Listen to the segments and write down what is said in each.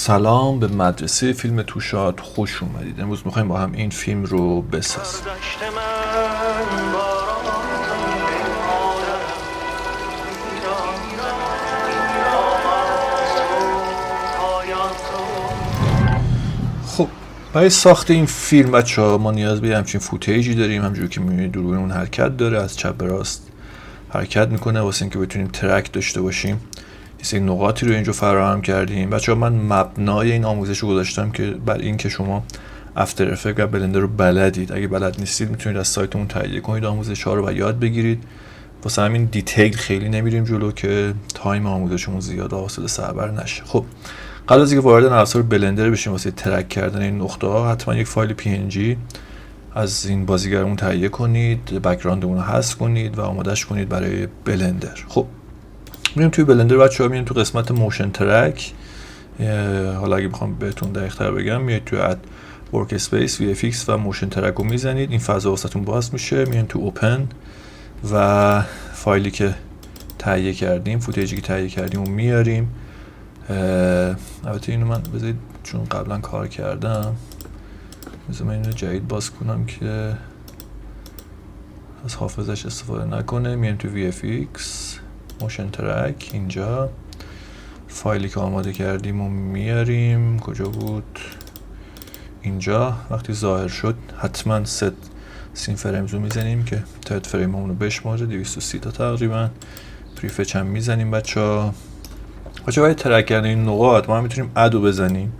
سلام، به مدرسه فیلم توشاد خوش اومدید. امروز میخوایم با هم این فیلم رو بسازیم. خب برای ساخت این فیلم بچه‌ها ما نیاز به همچین فوتیجی داریم. همونجوری که می‌بینید دوربینمون حرکت داره، از چپ به راست حرکت میکنه واسه اینکه بتونیم ترک داشته باشیم. این نقاطی رو اینجا فراهم کردیم. بچه‌ها من مبنای این آموزش رو گذاشتم که برای اینکه شما افتر افکت و بلندر رو بلدید. اگه بلد نیستید میتونید از سایتمون تهیه کنید آموزش‌ها رو و یاد بگیرید. واسه همین دیتیل خیلی نمیریم جلو که تایم آموزشمون زیاد حاصل سربر نشه. خب قبل از اینکه وارد نرم افزار بلندر بشیم واسه ترک کردن این نقطه‌ها، حتما یک فایل PNG از این بازیگرمون تهیه کنید، بک‌گراندمون رو حذف کنید و آمادهش کنید برای بلندر. خب میریم توی بلندر بچه‌ها، میریم تو قسمت موشن ترک. حالا اگه بخوام بهتون دقیق‌تر بگم، میاد توی اد ورک اسپیس VFX و موشن ترک رو میزنید، این فضا واسهتون باز میشه. میان تو اوپن و فایلی که تهیه کردیم، فوتیجی که تهیه کردیم رو میاریم. البته اینو من بذارید چون قبلا کار کردم، بذار من اینو جدید باز کنم که از حافظش استفاده نکنه. میایم تو VFX موشن ترک، اینجا فایلی که آماده کردیم و میاریم. کجا بود؟ اینجا. وقتی ظاهر شد حتما ست سین فریمز رو میزنیم که ترد فریم همونو بشماره، 230 تا تقریبا. پریفچ هم میزنیم بچه برای ترک کردن این نقاط ما هم میتونیم ادو بزنیم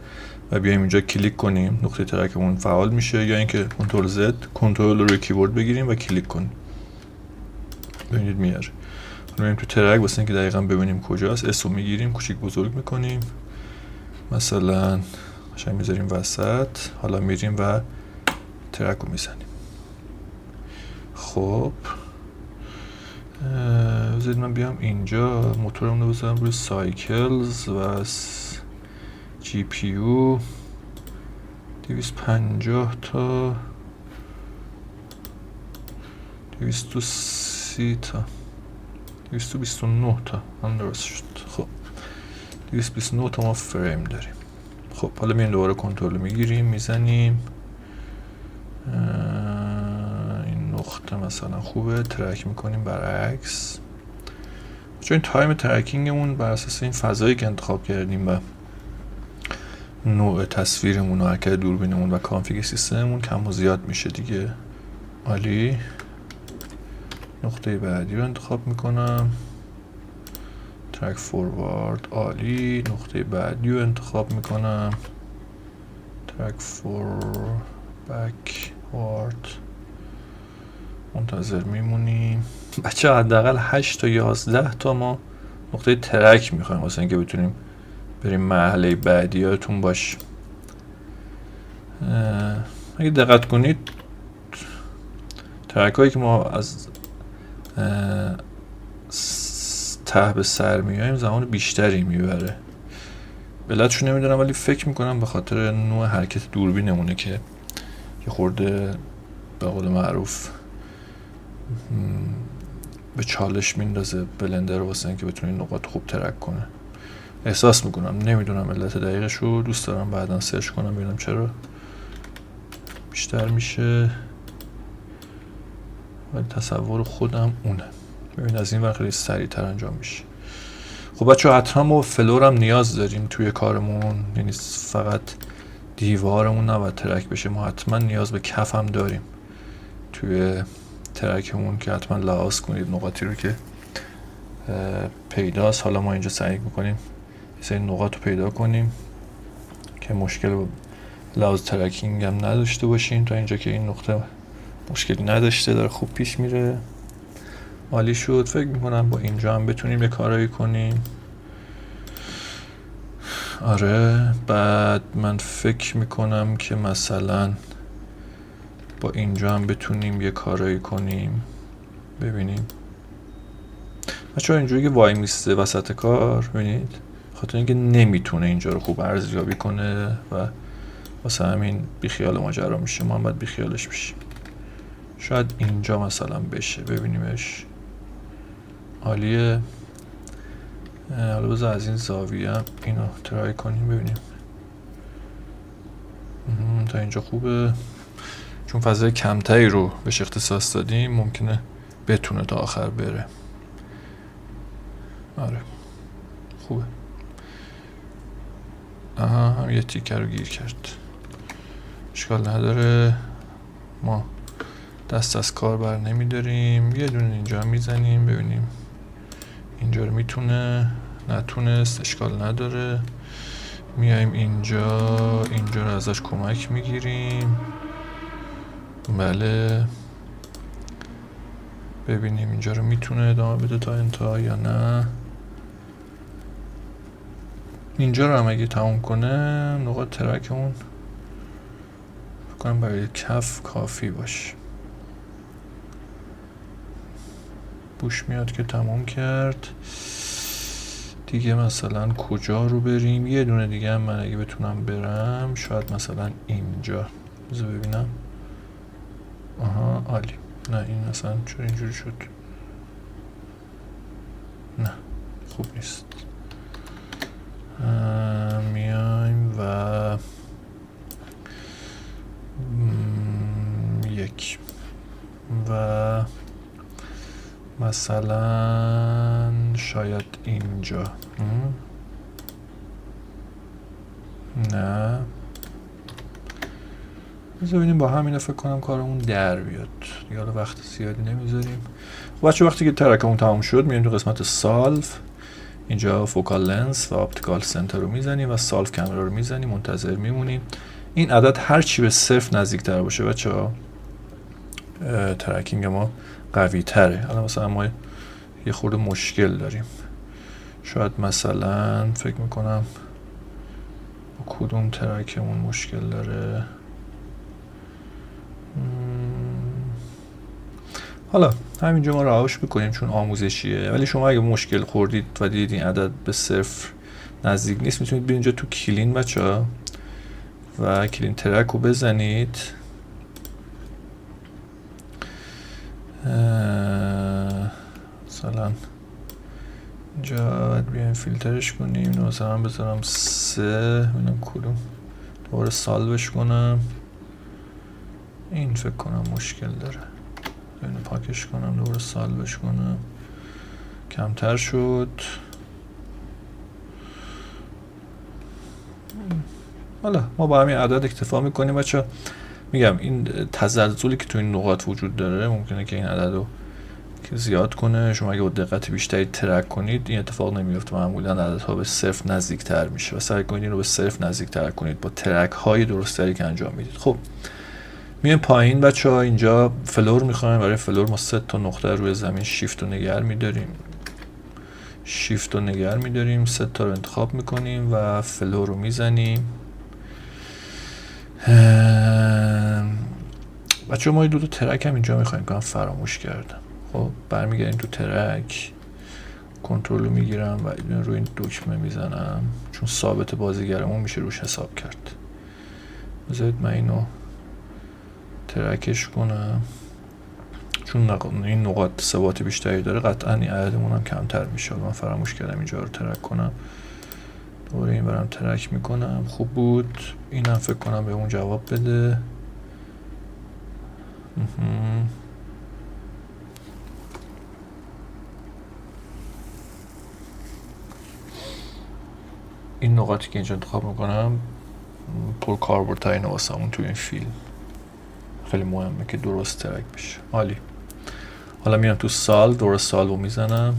و بیایم اینجا کلیک کنیم، نقطه ترکمون فعال میشه. یا اینکه کنترل زد، کنترل رو روی کیبورد بگیریم و کلیک کنیم، ببینید میاره. میریم تو ترک واسه اینکه دقیقاً ببینیم کجاست، اسو میگیریم، کوچیک بزرگ میکنیم، مثلا قشنگ میذاریم وسط. حالا میریم و ترک رو میزنیم. خب بذارید من بیام اینجا موتورمون رو بذارم روی سایکلز و GPU 250 تا 230 تا 229 تا هم درست شد. خب 229 تا ما فریم داریم. خب حالا میایم دوباره کنترل میگیریم، میزنیم این نقطه مثلا خوبه، ترک میکنیم برعکس. چون این تایم ترکینگمون بر اساس این فضایی که انتخاب کردیم و نوع تصویرمون و حرکت دوربینمون و کانفیگ سیستممون کم و زیاد میشه دیگه. عالی. نقطه بعدی رو انتخاب میکنم، ترک فوروارد. عالی. نقطه بعدی رو انتخاب میکنم، ترک فور بکوارد. منتظر میمونیم بچه. حداقل 8 تا 11 تا ما نقطه ترک میخوایم واسه اینکه بتونیم بریم مرحله بعدی. یادتون باش اگه دقت کنید ترک هایی که ما از ته به سر میایم زمان بیشتری میبره. علتشو نمیدونم ولی فکر میکنم به خاطر نوع حرکت دوربینمونه که یه خورده به قول معروف به چالش میندازه بلندر واسه اینکه بتونه نقاط خوب ترک کنه. احساس میکنم، نمیدونم علت دقیقشو، دوست دارم بعدا سرچ کنم ببینم چرا بیشتر میشه، ولی تصور خودم اونه. ببین از این وقت خیلی سریعتر انجام میشه. خب بچه حتما ما فلور هم نیاز داریم توی کارمون، یعنی فقط دیوارمون نباید ترک بشه، ما حتما نیاز به کف هم داریم توی ترکمون که حتما لحاظ کنید نقاطی رو که پیداست. حالا ما اینجا سعی میکنیم این نقاط رو پیدا کنیم که مشکل لحاظ ترکینگ هم نداشته باشیم. تا اینجا که این نقطه مشکلی نداشته، داره خوب پیش میره. عالی شد. فکر میکنم با اینجا هم بتونیم یه کارایی کنیم. آره بعد من فکر میکنم که مثلا با اینجا هم بتونیم یه کارایی کنیم. ببینیم بچه اینجوری که وای میسته وسط کار، ببینید خاطر اینکه نمیتونه اینجا رو خوب ارزیابی کنه و واسه همین بیخیال ماجرا میشه. ما هم باید بیخیالش بشیم. شاید اینجا مثلا بشه، ببینیمش. عالیه. حالا بذار از این زاویه اینو ترای کنیم ببینیم. تا اینجا خوبه، چون فضای کمتری رو بهش اختصاص دادیم ممکنه بتونه تا آخر بره. آره خوبه. آها هم یه تیکه رو گیر کرد، اشکال نداره، ما دست از کار بر نمیداریم. یه دونه اینجا میزنیم ببینیم اینجا رو میتونه، نتونست، اشکال نداره. میایم اینجا رو ازش کمک میگیریم. بله ببینیم اینجا رو میتونه ادامه بده تا انتها یا نه. اینجا رو هم اگه تموم کنه نقاط ترکمون فکر کنم برای کف کافی باشه. بوش میاد که تمام کرد دیگه. مثلا کجا رو بریم؟ یه دونه دیگه هم من اگه بتونم برم، شاید مثلا اینجا. بذار ببینم. آها عالی. نه این مثلا چرا اینجوری شد؟ نه خوب نیست. میایم و یک و مثلا شاید اینجا. نه بذار ببینیم با همین فکر کنم کارمون در بیاد دیگه. حالا وقت زیادی نمیذاریم. بچه وقتی که ترکمون تموم شد میایم تو قسمت سالف. اینجا فوکال لنس و اپتیکال سنتر رو میزنیم و سالف کامرا رو میزنیم، منتظر میمونیم. این عدد هر چی به صفر نزدیک‌تر باشه بچه‌ها ترکینگ ما قوی تره. الان مثلا ما یه خورده مشکل داریم، شاید مثلا فکر میکنم کدوم ترکمون مشکل داره. حالا همینجا ما رهاش بکنیم چون آموزشیه، ولی شما اگه مشکل خوردید و دیدید این عدد به صفر نزدیک نیست میتونید برید اینجا تو کلین بچه‌ها و کلین ترک رو بزنید. مثلا اینجا باید بیایم فیلترش کنیم. مثلا بذارم 3 ببینم کدوم دوباره سالوش کنم. این فکر کنم مشکل داره، اینو پاکش کنم دوباره سالوش کنم. کمتر شد. حالا ما با همین عدد اکتفا میکنیم بچه. میگم این تزلزلی که تو این نقاط وجود داره ممکنه که این عدد رو زیاد کنه. شما اگه با دقت بیشتری ترک کنید این اتفاق نمیفته، معمولا عددها به صفر نزدیکتر میشه و سعی کنید این رو به صفر نزدیکتر کنید با ترک های درستری که انجام میدید. خب میایم پایین بچه‌ها. اینجا فلور میخوایم. برای فلور ما 3 تا نقطه روی زمین شیفت رو نگه میداریم. 3 تا رو انتخاب میکنیم و فلور رو میزنیم. بچه‌ها ما 2 تا ترک هم اینجا میخوایم که من فراموش کردم. خب برمیگردیم تو ترک، کنترل رو میگیرم و روی این دکمه میزنم چون ثابت بازیگرمون میشه روش حساب کرد. بذارید من اینو ترکش کنم چون این نقاط ثبات بیشتری داره، قطعا این عددمون هم کمتر میشه. من فراموش کردم اینجا رو ترک کنم. دوباره این برم ترک میکنم. خوب بود. اینم فکر کنم به اون جواب بده. این نقاطی که اینجا انتخاب میکنم پر کاربردترین واسمون توی این فیلم. خیلی مهمه که درست ترک بشه. عالی. حالا میام تو سال، درست سال رو میزنم.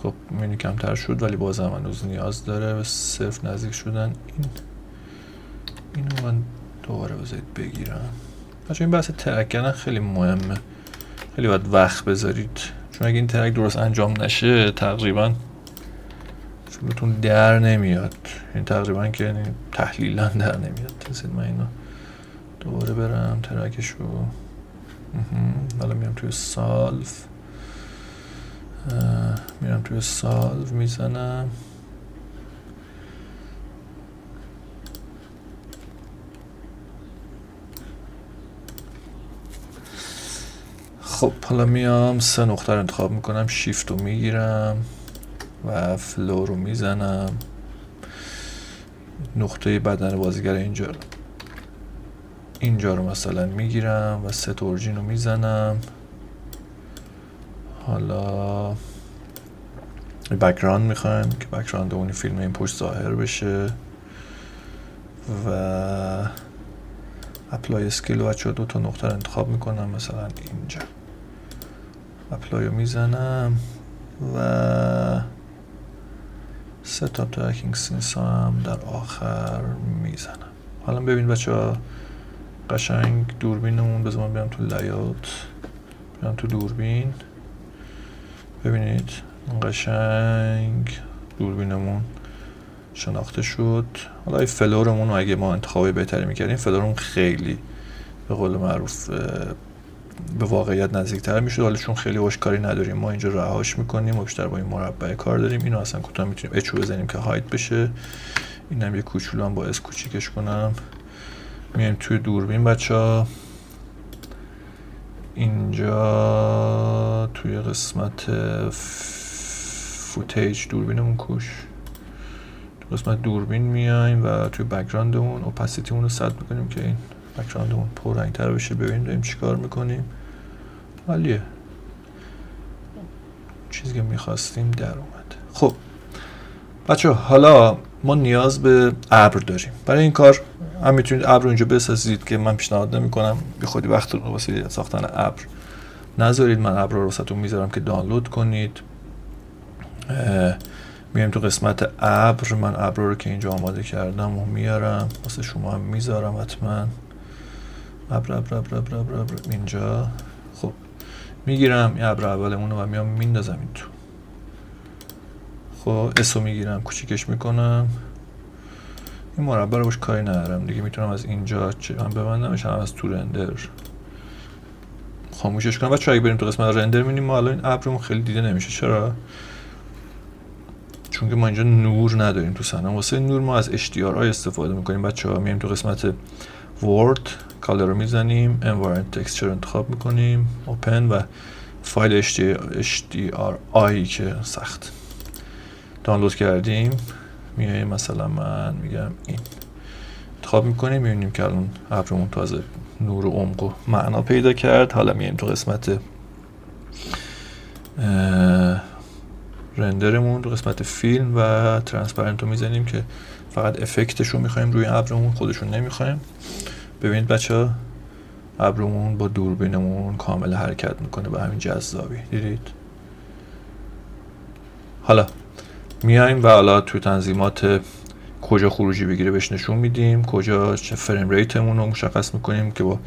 خب میبینی کمتر شد ولی بازم هنوز نیاز داره به صفر نزدیک شدن. اینو من دوباره بذارید بگیرم. بچه این بحث ترک کردن خیلی مهمه، خیلی باید وقت بذارید چون اگه این ترک درست انجام نشه تقریبا فیلمتون در نمیاد. این تقریبا که تحلیلا در نمیاد. بذارید من اینو دوباره برم ترکشو. حالا میرم توی سالف، میزنم. خب حالا میام 3 نقطه رو انتخاب میکنم، شیفت رو میگیرم و فلو رو میزنم. نقطه بدن بازیگر اینجا رو مثلا میگیرم و ست اورجین رو میزنم. حالا بک‌گراند میخوایم که بک‌گراند اون فیلم این پشت ظاهر بشه و اپلای اسکیل رو بچه 2 تا نقطه رو انتخاب میکنم، مثلا اینجا اپلای رو میزنم و ستاپ ترکینگ سینس هم در آخر میزنم. حالا ببین بچه ها قشنگ دوربینمون، بذار من بیام تو لیات، بیام تو دوربین، ببینید قشنگ دوربینمون شناخته شد. حالا این فلورمون رو اگه ما انتخاب بهتری میکردیم، فلورمون خیلی به قول معروف به واقعیت نزدیکتر میشد. حالا چون خیلی هوشکاری نداریم ما اینجا رهاش میکنیم و بیشتر با این مربع کار داریم. اینو اصلا کوتاه میتونیم اچو بزنیم که هایت بشه. اینم یه کوچولو هم باعث کوچیکش کنم. میایم توی دوربین بچه‌ها، اینجا توی قسمت فوتیج دوربینمون تو قسمت دوربین میایم و توی بک‌گراندمون اوپاسیتیمون رو 100 میکنیم که این بک‌گراندمون پررنگ‌تر بشه. ببینیم داریم چیکار میکنیم. عالیه، چیزی که میخواستیم در اومد. خب بچه حالا ما نیاز به ابر داریم. برای این کار هم میتونید ابر رو اینجا بسازید که من پیشنهاد نمیکنم بی خودی وقت رو واسه ساختن ابر نذارید. من ابر رو واسهتون میذارم که دانلود کنید. میایم تو قسمت ابر، من ابر رو که اینجا آماده کردم و میارم واسه شما هم میذارم حتما. ابر اینجا. خب میگیرم این ابر اولمون رو و میام میندازم این تو. خب اسو میگیرم کوچیکش میکنم. این مربع رو باش کاری ندارم دیگه، میتونم از اینجا هم ببندمش، هم از تو رندر خاموشش کنم. بچه‌ها اگه بریم تو قسمت رندر می‌بینیم ما الان این ابرمون خیلی دیده نمیشه. چرا؟ چون که ما اینجا نور نداریم تو صحنه. واسه نور ما از HDRI استفاده میکنیم بچه‌ها. میایم تو قسمت ورد، کالر رو میزنیم، environment texture انتخاب میکنیم، اوپن و فایل HDRI که سخت دانلود کردیم میایم مثلا من میگم این انتخاب میکنیم. میبینیم که الان ابرمون تازه نور و عمق و معنا پیدا کرد. حالا میایم تو قسمت رندرمون، تو قسمت فیلم و ترانسپرنت رو میزنیم که فقط افکتش رو میخوایم روی ابرمون، خودشون نمیخوایم. ببینید بچه ها ابرمون با دوربینمون کامل حرکت میکنه به همین جذابی، دیدید؟ حالا میایم و حالا توی تنظیمات کجا خروجی بگیره بهش نشون میدیم، کجا چه فریم ریتمون رو مشخص میکنیم که با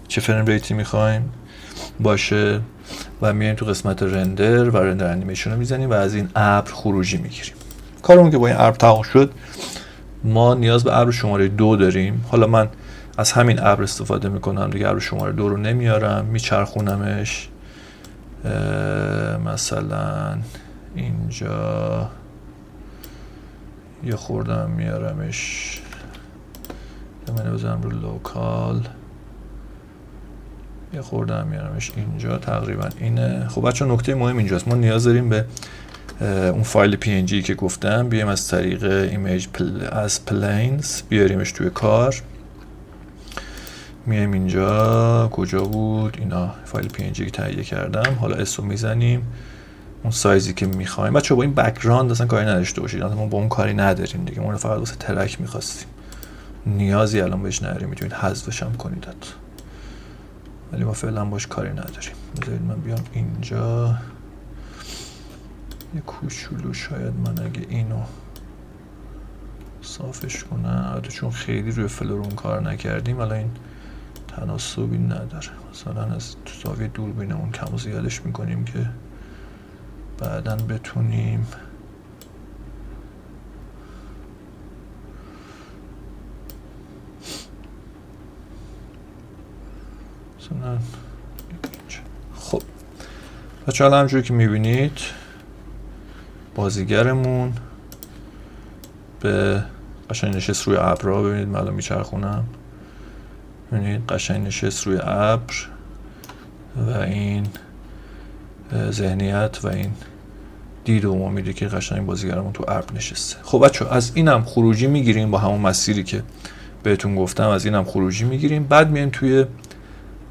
چه فریم ریتی میخوایم باشه و میایم تو قسمت رندر و رندر انیمیشن رو میزنیم و از این ابر خروجی میگیریم. کارمون که با این ابر تمام شد، ما نیاز به ابر شماره 2 داریم. حالا من از همین ابر استفاده میکنم دیگه، ابر شماره 2 رو نمیارم، میچرخونمش مثلا اینجا یه خوردم میارمش، من بزنم رو لوکال، یه خوردم میارمش اینجا، تقریبا اینه. خب بچه نکته مهم اینجاست، ما نیاز داریم به اون فایل PNG که گفتم، بیایم از طریق ایمیج از پلینز بیاریمش توی کار. میایم اینجا کجا بود اینا، فایل PNG که تهیه کردم. حالا اسو میزنیم اون سایزی که میخوایم. بچه‌ها با این بک‌گراند اصلا کاری نداشته باشید، ما با اون کاری نداریم دیگه، ما رو فقط واسه ترک می‌خواستیم، نیازی الان بهش نداریم، میتونید حذفش هم کنید ولی ما فعلا باش کاری نداریم. بذارید من بیام اینجا یه کوچولو، شاید من اگه اینو صافش کنم، چون خیلی روی فلورون کار نکردیم الان این تناسبی نداره. مثلا از زاویه دوربینمون کم و زیادش میکنیم که بعداً بتونیم مثلا. خب بچه حالا همجوری که میبینید بازیگرمون به قشنگ نشست روی ابرها. ببینید من الان میچرخونم، ببینید قشنگ نشست روی ابر و این ذهنیت و این دید و ما میده که قشنگ بازیگرمون تو ابر نشسته. خب بچه از اینم خروجی میگیریم با همون مسیری که بهتون گفتم، از اینم خروجی میگیریم. بعد میایم توی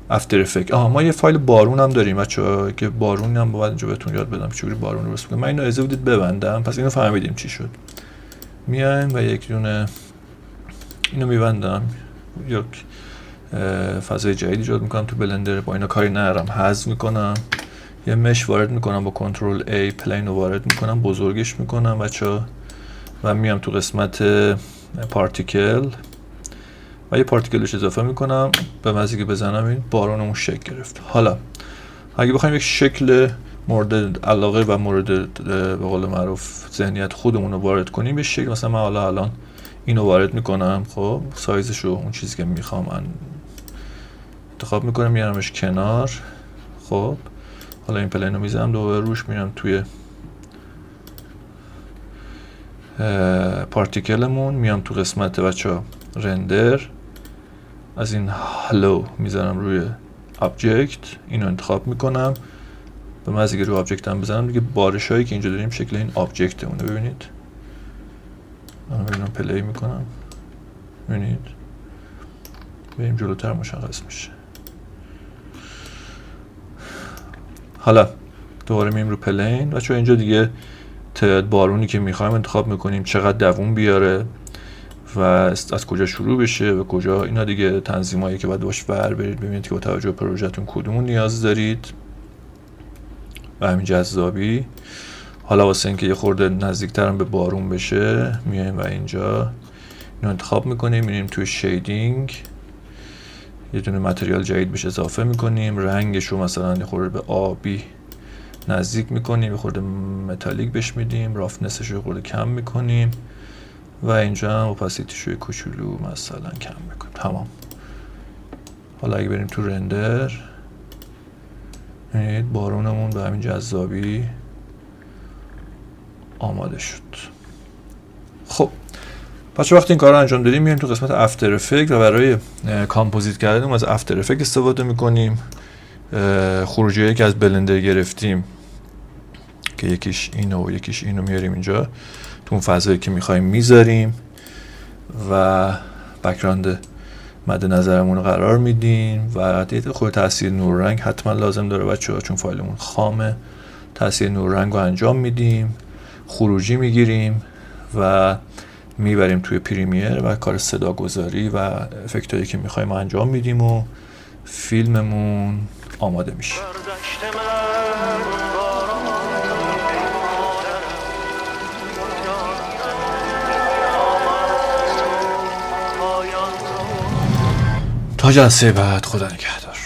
افتر افکت. ما یه فایل بارون هم داریم بچه‌ها که بارون هم باید اینجا بهتون یاد بدم چجوری بارون رو درست کنم. من اینو اجازه بدید ببندم، پس اینو فهمیدیم چی شد. میایم و یک دونه اینو میبندم، یک فضای جدید ایجاد میکنم تو بلندر، با اینا کاری ندارم، حذف میکنم، یه مش وارد میکنم با کنترل A، پلین رو وارد میکنم، بزرگش میکنم بچه‌ها و میام تو قسمت پارتیکل و یه پارتیکلش اضافه میکنم. به مزی که بزنم این بارونمون شکل گرفت. حالا اگه بخوایم یک شکل مورد علاقه و مورد به قول معروف ذهنیت خودمون رو وارد کنیم، به شکل مثلا من الان اینو وارد میکنم، خب سایزش رو اون چیزی که میخوام من انتخاب میکنم، میارمش کنار. خب حالا این پلین رو میزنم دوباره روش، میرم توی پارتیکلمون، میام تو قسمت بچه‌ها رندر، از این هلو میذارم روی آبجکت، اینو انتخاب میکنم. به محض اینکه روی آبجکت هم بزنم دیگه بارش هایی که اینجا داریم شکل این آبجکت اونه. ببینید من ببینم پلی میکنم، ببینید بریم جلوتر مشخص میشه. حالا دوباره میریم رو پلین و چون اینجا دیگه تعداد بارونی که میخوایم انتخاب میکنیم، چقدر دووم بیاره و از کجا شروع بشه و کجا، اینا دیگه تنظیمایی که باید باش ور برید ببینید که با توجه به پروژهتون کدومون نیاز دارید و همین جذابی. حالا واسه اینکه یه خورده نزدیکتر هم به بارون بشه میایم و اینجا اینو انتخاب میکنیم، میریم توی شیدینگ، یه دونه متریال جدید بهش اضافه میکنیم، رنگش رو مثلا یه خورده به آبی نزدیک میکنیم، یه خورده متالیک بهش میدیم، رافنسش رو یه خورده کم میکنیم و اینجا هم اپاسیتیش رو کوچولو مثلا کم میکنیم. تمام. حالا اگه بریم تو رندر، ببینید بارونمون به همین جذابی آماده شد. خب بچه وقتی این کار رو انجام دادیم میایم تو قسمت افتر افکت و برای کامپوزیت کردن از افتر افکت استفاده میکنیم. خروجیایی که از بلندر گرفتیم که یکیش اینو و یکیش اینو میاریم اینجا تو اون فضایی که میخوایم میذاریم و بک‌گراند مد نظرمون رو قرار میدیم و خود تاثیر نور رنگ حتما لازم داره بچه‌ها چون فایلمون خامه. تاثیر نور رنگ رو انجام میدیم، خروجی میگیریم و میبریم توی پریمیر و کار صدا گذاری و افکتایی که میخوایم انجام میدیم و فیلممون آماده میشه. تا جلسه بعد، خدا نگهدار.